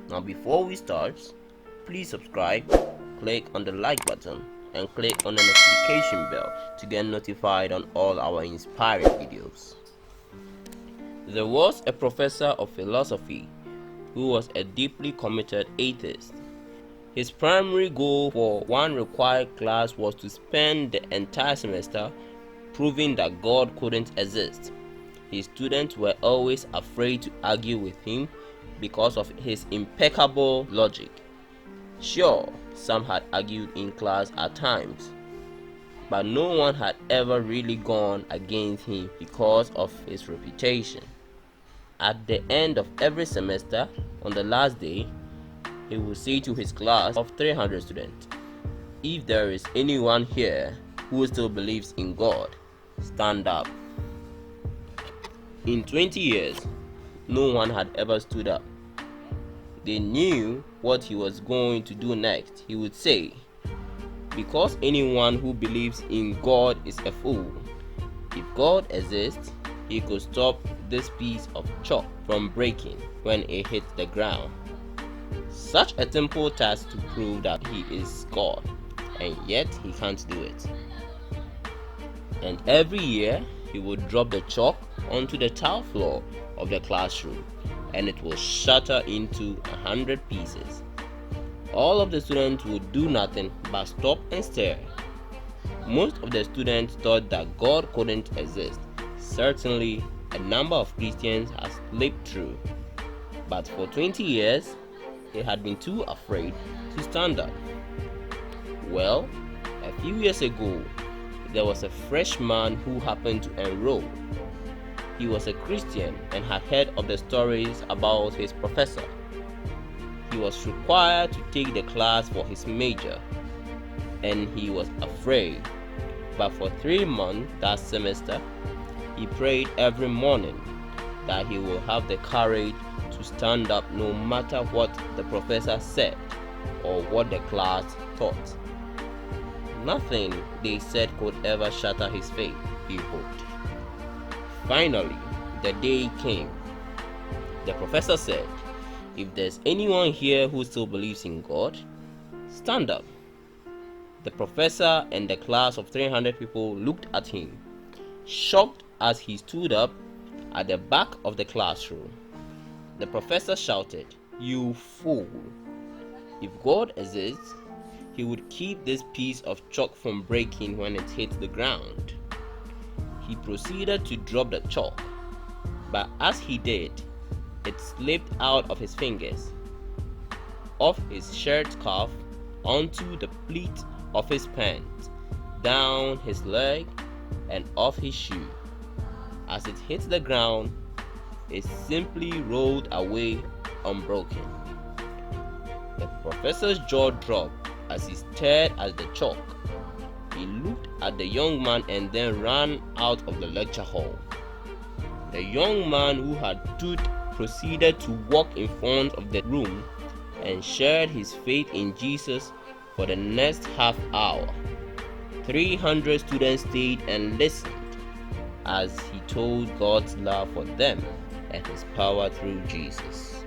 Now before we start, please subscribe, click on the like button and click on the notification bell to get notified on all our inspiring videos. There was a professor of philosophy who was a deeply committed atheist. His primary goal for one required class was to spend the entire semester proving that God couldn't exist. His students were always afraid to argue with him because of his impeccable logic. Sure, some had argued in class at times, but no one had ever really gone against him because of his reputation. At the end of every semester, on the last day, he would say to his class of 300 students, "If there is anyone here who still believes in God, stand up." In 20 years, no one had ever stood up. They knew what he was going to do next. He would say, "Because anyone who believes in God is a fool. If God exists, he could stop this piece of chalk from breaking when it hits the ground." Such a simple task to prove that he is God, and yet he can't do it. And every year, he would drop the chalk onto the tile floor of the classroom, and it will shatter into 100 pieces. All of the students would do nothing but stop and stare. Most of the students thought that God couldn't exist. Certainly, a number of Christians had slipped through, but for 20 years, they had been too afraid to stand up. Well, a few years ago, there was a freshman who happened to enroll. He was a Christian and had heard of the stories about his professor. He was required to take the class for his major, and he was afraid. But for 3 months that semester, he prayed every morning that he will have the courage to stand up no matter what the professor said or what the class thought. Nothing they said could ever shatter his faith, he hoped. Finally, the day came. The professor said, "If there's anyone here who still believes in God, stand up." The professor and the class of 300 people looked at him, shocked as he stood up at the back of the classroom. The professor shouted, "You fool! If God exists, he would keep this piece of chalk from breaking when it hits the ground." He proceeded to drop the chalk, but as he did, it slipped out of his fingers, off his shirt cuff, onto the pleat of his pants, down his leg, and off his shoe. As it hit the ground, it simply rolled away unbroken. The professor's jaw dropped as he stared at the chalk. He looked at the young man and then ran out of the lecture hall. The young man who had stood proceeded to walk in front of the room and shared his faith in Jesus for the next half hour. 300 students stayed and listened as he told God's love for them and his power through Jesus.